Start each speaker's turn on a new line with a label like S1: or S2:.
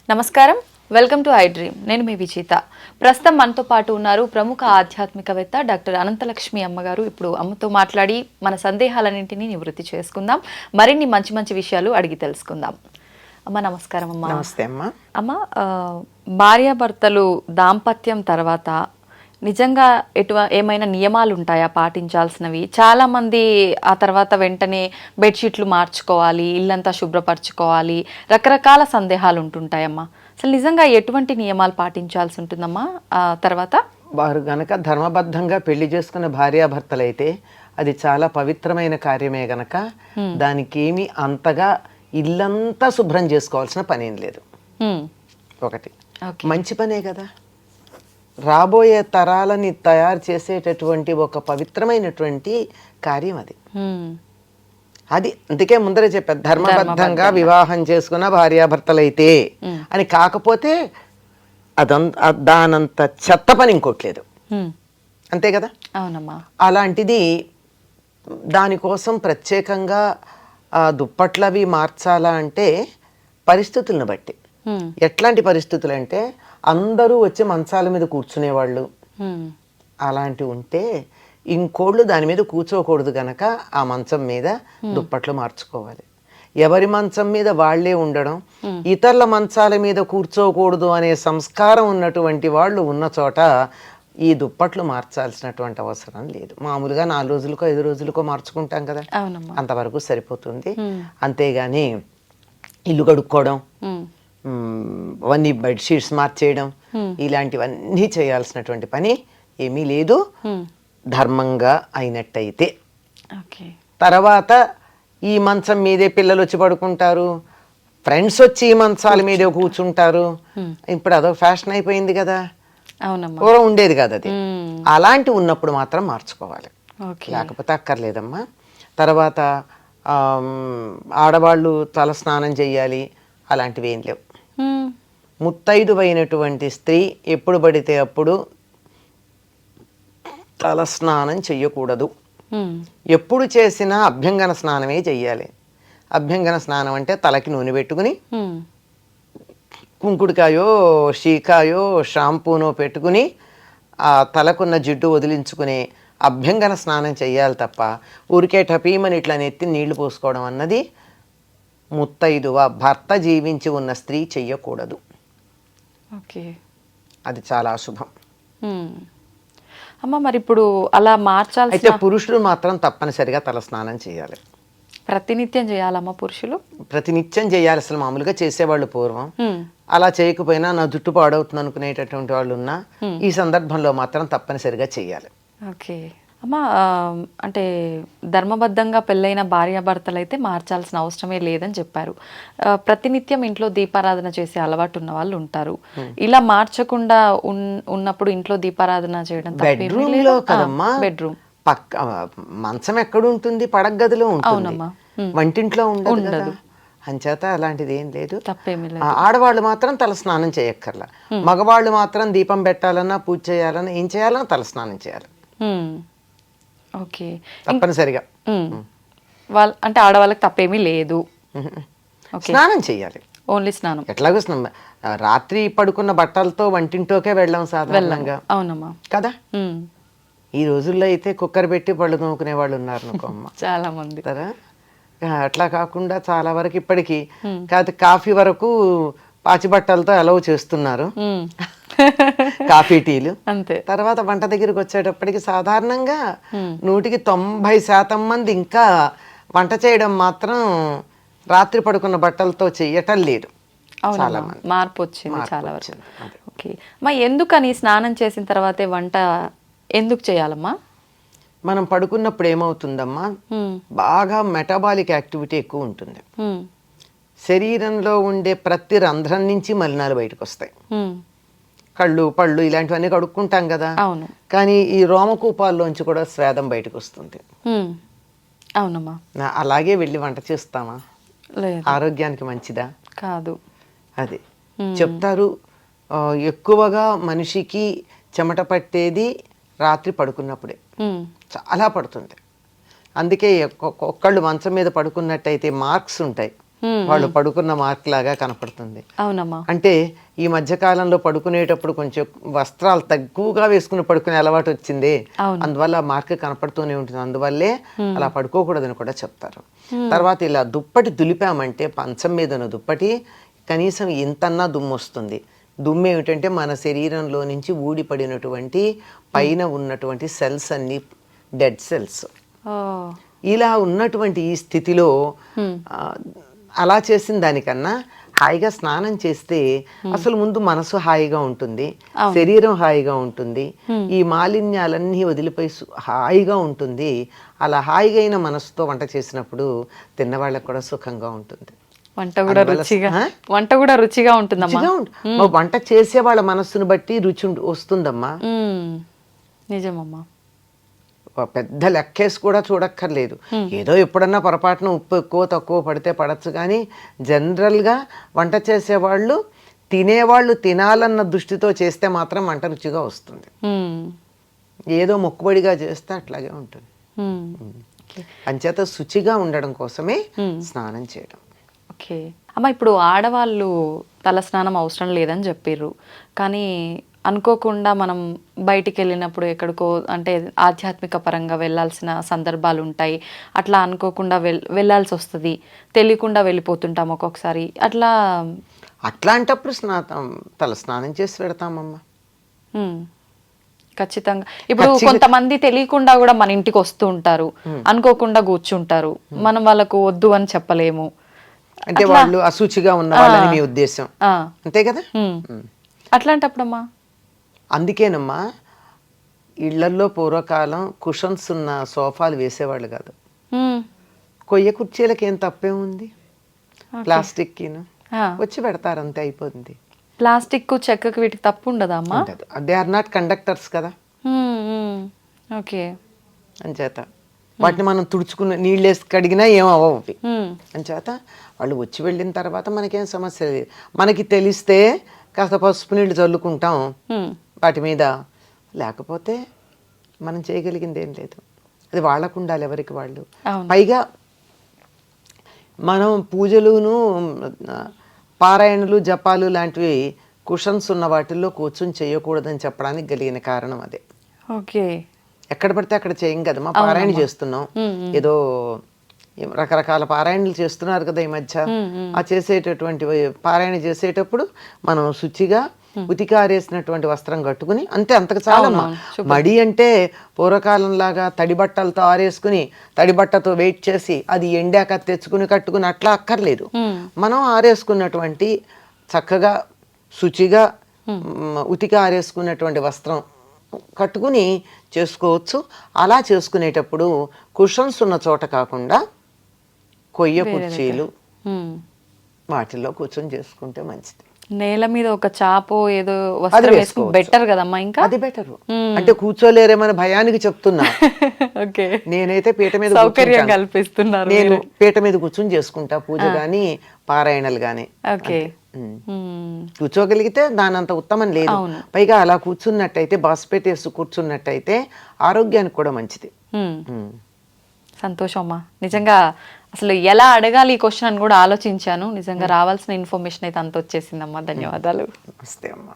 S1: నమస్కారం, welcome to I dream. నేను మీ విజేత. ప్రస్తుతం మనతో పాటు ఉన్నారు ప్రముఖ ఆధ్యాత్మికవేత్త డాక్టర్ అనంతలక్ష్మి అమ్మగారు. ఇప్పుడు అమ్మతో మాట్లాడి మన సందేహాలన్నింటినీ నివృత్తి చేసుకుందాం, మరిన్ని మంచి మంచి విషయాలు అడిగి తెలుసుకుందాం. అమ్మ నమస్కారం. అమ్మ
S2: నమస్తే అమ్మ.
S1: అమ్మ, భార్యాభర్తలు దాంపత్యం తర్వాత నిజంగా ఏమైనా నియమాలు ఉంటాయా పాటించాల్సినవి? చాలామంది ఆ తర్వాత వెంటనే బెడ్షీట్లు మార్చుకోవాలి, ఇల్లంతా శుభ్రపరచుకోవాలి, రకరకాల సందేహాలు ఉంటుంటాయమ్మా. అసలు నిజంగా ఎటువంటి నియమాలు పాటించాల్సి ఉంటుందమ్మా ఆ తర్వాత?
S2: వారు గనక ధర్మబద్ధంగా పెళ్లి చేసుకున్న భార్యాభర్తలైతే అది చాలా పవిత్రమైన కార్యమే గనక దానికి ఏమి అంతగా ఇల్లంతా శుభ్రం చేసుకోవాల్సిన పనేం లేదు. ఒకటి మంచి పనే కదా, రాబోయే తరాలని తయారు చేసేటటువంటి ఒక పవిత్రమైనటువంటి కార్యం అది. అది అందుకే ముందరే చెప్పారు, ధర్మబద్ధంగా వివాహం చేసుకున్న భార్యాభర్తలైతే అని. కాకపోతే దానంత చెత్త పని ఇంకోట్లేదు, అంతే కదా.
S1: అవునమ్మా.
S2: అలాంటిది దానికోసం ప్రత్యేకంగా దుప్పట్లవి మార్చాలా అంటే పరిస్థితులను బట్టి. ఎట్లాంటి పరిస్థితులు అంటే అందరూ వచ్చి మంచాల మీద కూర్చునేవాళ్ళు అలాంటివి ఉంటే ఇంకోళ్ళు దాని మీద కూర్చోకూడదు గనక ఆ మంచం మీద దుప్పట్లు మార్చుకోవాలి. ఎవరి మంచం మీద వాళ్లే ఉండడం, ఇతరుల మంచాల మీద కూర్చోకూడదు అనే సంస్కారం ఉన్నటువంటి వాళ్ళు ఉన్న చోట ఈ దుప్పట్లు మార్చాల్సినటువంటి అవసరం లేదు. మామూలుగా 4 రోజులకో 5 రోజులకో మార్చుకుంటాం కదా, అంతవరకు సరిపోతుంది. అంతేగాని ఇల్లు కడుక్కోవడం, అవన్నీ బెడ్షీట్స్ మార్చేయడం, ఇలాంటివన్నీ చేయాల్సినటువంటి పని ఏమీ లేదు, ధర్మంగా అయినట్టయితే. తర్వాత ఈ మంచం మీదే పిల్లలు వచ్చి పడుకుంటారు, ఫ్రెండ్స్ వచ్చి ఈ మంచాల మీదే కూర్చుంటారు. ఇప్పుడు అదో ఫ్యాషన్ అయిపోయింది కదా, పూర్వం ఉండేది కదా అది. అలాంటి ఉన్నప్పుడు మాత్రం మార్చుకోవాలి, లేకపోతే అక్కర్లేదమ్మా. తర్వాత ఆడవాళ్ళు తల స్నానం చెయ్యాలి, అలాంటివి ఏం లేవు. ముత్తైదువైనటువంటి స్త్రీ ఎప్పుడు పడితే అప్పుడు తల స్నానం చెయ్యకూడదు. ఎప్పుడు చేసినా అభ్యంగన స్నానమే చెయ్యాలి. అభ్యంగన స్నానం అంటే తలకి నూనె పెట్టుకుని కుంకుడుకాయో షీకాయో షాంపూనో పెట్టుకుని ఆ తలకున్న జిడ్డు వదిలించుకుని అభ్యంగన స్నానం చెయ్యాలి తప్ప ఊరికే టపీమని ఇట్లా నెత్తి నీళ్లు పోసుకోవడం అన్నది ముత్తైదువ భర్త జీవించి ఉన్న స్త్రీ చెయ్యకూడదు. అది చాలా అశుభం.
S1: అమ్మ, మరి ఇప్పుడు అలా మార్చాలి
S2: అయితే పురుషులు మాత్రం తప్పనిసరిగా తల స్నానం చేయాలి.
S1: ప్రతినిత్యం చేయాలమ్మా పురుషులు?
S2: ప్రతినిత్యం చేయాలి. అసలు మామూలుగా చేసేవాళ్ళు పూర్వం, అలా చేయకపోయినా నా జుట్టు పాడవుతుంది అనుకునేటటువంటి వాళ్ళు ఉన్నా ఈ సందర్భంలో మాత్రం తప్పనిసరిగా చేయాలి.
S1: ఓకే అమ్మా, అంటే ధర్మబద్ధంగా పెళ్ళైన భార్యాభర్తలు అయితే మార్చాల్సిన అవసరమే లేదని చెప్పారు. ప్రతినిత్యం ఇంట్లో దీపారాధన చేసే అలవాటు ఉన్న వాళ్ళు ఉంటారు. ఇలా మార్చకుండా ఉన్నప్పుడు ఇంట్లో దీపారాధన చేయడం
S2: బెడ్రూమ్ లో కదమ్మా.
S1: బెడ్రూమ్
S2: పక్క మంచం ఎక్కడ ఉంటుంది, పడక గదిలో ఉంటుంది, వంటింట్లో ఉండదు. అంచేత అలాంటిది ఏం లేదు,
S1: తప్పేమీ లేదు.
S2: ఆడవాళ్ళు మాత్రం తల స్నానం చేయక్కర్లా. మగవాళ్ళు మాత్రం దీపం పెట్టాలన్నా పూజ చేయాలన్నా ఏం చేయాలన్నా తల స్నానం చేయాలి.
S1: ఓకే,
S2: తప్పనిసరిగా.
S1: అంటే ఆడవాళ్ళకి తప్పేమీ లేదు,
S2: స్నానం చేయాలి.
S1: ఓన్లీ స్నానం.
S2: ఎట్లాగో రాత్రి పడుకున్న బట్టలతో వంటింటోకే వెళ్ళాం సాధారణంగా.
S1: అవునమ్మా కదా.
S2: ఈ రోజుల్లో అయితే కుక్కర్ పెట్టి పళ్ళు తోముకునే వాళ్ళు ఉన్నారు అనుకోమ్మ, చాలా మంది కదా. అట్లా కాకుండా చాలా వరకు ఇప్పటికీ కాఫీ వరకు పాచి బట్టలతో అలవ్ చేస్తున్నారు, కాఫీ టీలు.
S1: అంతే.
S2: తర్వాత వంట దగ్గరికి వచ్చేటప్పటికి సాధారణంగా 190% మంది ఇంకా వంట చేయడం మాత్రం రాత్రి పడుకున్న బట్టలతో చెయ్యటం లేదు. చాలా మంది
S1: మార్పు వచ్చింది చాలా వరకు. ఓకే అమ్మా, ఎందుకని స్నానం చేసిన తర్వాతే వంట ఎందుకు చేయాలమ్మా?
S2: మనం పడుకున్నప్పుడు ఏమవుతుందమ్మా, బాగా మెటబాలిక్ యాక్టివిటీ ఎక్కువ ఉంటుంది. శరీరంలో ఉండే ప్రతి రంధ్రం నుంచి మలినాలు బయటకు వస్తాయి. కళ్ళు పళ్ళు ఇలాంటివన్నీ కడుక్కుంటాం కదా, కానీ ఈ రోమకూపాల్లోంచి కూడా స్వేదం బయటకు వస్తుంది.
S1: అవునమ్మా.
S2: అలాగే వెళ్ళి వంట చేస్తామా? ఆరోగ్యానికి మంచిదా?
S1: కాదు.
S2: అది చెప్తారు, ఎక్కువగా మనిషికి చెమట పట్టేది రాత్రి పడుకున్నప్పుడే, చాలా పడుతుంది. అందుకే ఒక్కళ్ళు మంచం మీద పడుకున్నట్టయితే మార్క్స్ ఉంటాయి, వాళ్ళు పడుకున్న మార్క్ లాగా కనపడుతుంది.
S1: అవునమ్మా.
S2: అంటే ఈ మధ్య కాలంలో పడుకునేటప్పుడు కొంచెం వస్త్రాలు తక్కువగా వేసుకుని పడుకునే అలవాటు వచ్చింది, అందువల్ల ఆ మార్క్ కనపడుతూనే ఉంటుంది, అందువల్లే అలా పడుకోకూడదని కూడా చెప్తారు. తర్వాత ఇలా దుప్పటి దులిపామంటే పంచం మీద ఉన్న దుప్పటి కనీసం ఇంతన్నా దుమ్ము వస్తుంది. దుమ్ము ఏమిటంటే మన శరీరంలో నుంచి ఊడిపడినటువంటి పైన ఉన్నటువంటి సెల్స్ అన్ని డెడ్ సెల్స్. ఇలా ఉన్నటువంటి ఈ స్థితిలో అలా చేసిన దానికన్నా హాయిగా స్నానం చేస్తే అసలు ముందు మనసు హాయిగా ఉంటుంది, శరీరం హాయిగా ఉంటుంది, ఈ మాలిన్యాలన్నీ వదిలిపోయి హాయిగా ఉంటుంది. అలా హాయిగా అయిన మనసుతో వంట చేసినప్పుడు తిన్నవాళ్ళకు కూడా సుఖంగా ఉంటుంది.
S1: వంట కూడా రుచిగా ఉంటుందమ్మా.
S2: వంట చేసే వాళ్ళ మనస్సును బట్టి రుచి వస్తుందమ్మా.
S1: నిజమమ్మా.
S2: పెద్ద లెక్కేసి కూడా చూడక్కర్లేదు. ఏదో ఎప్పుడన్నా పొరపాటున ఉప్పు ఎక్కువ తక్కువ పడితే పడచ్చు, కానీ జనరల్గా వంట చేసేవాళ్ళు తినేవాళ్ళు తినాలన్న దృష్టితో చేస్తే మాత్రం వంట రుచిగా వస్తుంది. ఏదో మొక్కుబడిగా చేస్తే అట్లాగే ఉంటుంది. అంచేత శుచిగా ఉండడం కోసమే స్నానం చేయడం.
S1: ఓకే అమ్మ, ఇప్పుడు ఆడవాళ్ళు తల స్నానం అవసరం లేదని చెప్పిర్రు, కానీ అనుకోకుండా మనం బయటికి వెళ్ళినప్పుడు ఎక్కడికో అంటే ఆధ్యాత్మిక పరంగా వెళ్ళాల్సిన సందర్భాలు ఉంటాయి, అట్లా అనుకోకుండా వెళ్ళాల్సి వస్తుంది, తెలియకుండా వెళ్ళిపోతుంటాం ఒక్కొక్కసారి.
S2: అట్లాంటప్పుడు తల స్నానం చేసి పెడతామమ్మా.
S1: ఖచ్చితంగా. ఇప్పుడు కొంతమంది తెలియకుండా కూడా మన ఇంటికి వస్తూ ఉంటారు, అనుకోకుండా కూర్చుంటారు, మనం వాళ్ళకు వద్దు అని చెప్పలేము.
S2: అంటే వాళ్ళు అశుచిగా ఉన్న వాళ్ళని మీ ఉద్దేశం, అంతే కదా?
S1: అట్లాంటప్పుడమ్మా
S2: అందుకేనమ్మా ఇళ్లల్లో పూర్వకాలం కుషన్స్ ఉన్న సోఫాలు వేసేవాళ్ళు కాదు. కొయ్య కుర్చీలకి ఏం తప్పే ఉంది, ప్లాస్టిక్ వచ్చి పెడతారు, అంతే అయిపోతుంది.
S1: ప్లాస్టిక్ చెక్కకి వీటికి తప్పు ఉండదా అమ్మా?
S2: దే ఆర్ నాట్ కండక్టర్స్ కదా.
S1: ఓకే.
S2: అంచేత వాటిని మనం తుడుచుకుని నీళ్ళేసి కడిగినా ఏమవ్వవు అంచేత వాళ్ళు వచ్చి వెళ్ళిన తర్వాత మనకేం సమస్య లేదు. మనకి తెలిస్తే కాస్త పసుపు నీళ్ళు చల్లుకుంటాం వాటి మీద, లేకపోతే మనం చేయగలిగింది ఏం లేదు. అది వాళ్ళకు ఉండాలి, ఎవరికి వాళ్ళు. పైగా మనం పూజలును పారాయణలు జపాలు లాంటివి కుషన్స్ ఉన్న వాటిల్లో కూర్చొని చేయకూడదని చెప్పడానికి కలిగిన కారణం అదే.
S1: ఓకే.
S2: ఎక్కడ పడితే అక్కడ చేయం కదమ్మా, పారాయణ చేస్తున్నాం, ఏదో రకరకాల పారాయణలు చేస్తున్నారు కదా ఈ మధ్య. ఆ చేసేటటువంటి పారాయణ చేసేటప్పుడు మనం శుచిగా ఉతికి ఆరేసినటువంటి వస్త్రం కట్టుకుని అంతే, అంతకు చాలమ్మా. మడి అంటే పూర్వకాలం లాగా తడి బట్టలతో ఆరేసుకుని తడి బట్టతో వెయిట్ చేసి అది ఎండాక తెచ్చుకుని కట్టుకుని అట్లా అక్కర్లేదు. మనం ఆరేసుకున్నటువంటి చక్కగా శుచిగా ఉతికి ఆరేసుకున్నటువంటి వస్త్రం కట్టుకుని చేసుకోవచ్చు. అలా చేసుకునేటప్పుడు కుషన్స్ ఉన్న చోట కాకుండా కొయ్య కుర్చీలు వాటిల్లో కూర్చొని చేసుకుంటే మంచిది.
S1: నేల మీద ఒక చాపో ఏదో వస్త్రం వేసుకుని బెటర్ కదమ్మా. ఇంకా అది
S2: బెటర్. అంటే కూర్చోలేరేమని భయానికి చెప్తున్నా. నేనైతే పీట మీద
S1: సౌకర్యం కల్పిస్తున్నారు.
S2: నేను పీట మీద కూర్చొని చేసుకుంటా పూజ గాని పారాయణలు గాని. కూర్చోగలిగితే దానంత ఉత్తమం లేదు. పైగా అలా కూర్చున్నట్టయితే బాస్పెట్టేసి కూర్చున్నట్టయితే ఆరోగ్యానికి కూడా మంచిది.
S1: సంతోషం అమ్మా. నిజంగా అసలు ఎలా అడగాలి ఈ క్వశ్చన్ అని కూడా ఆలోచించాను. నిజంగా రావాల్సిన ఇన్ఫర్మేషన్ అయితే అంత వచ్చేసిందమ్మా. ధన్యవాదాలు.
S2: నమస్తే అమ్మా.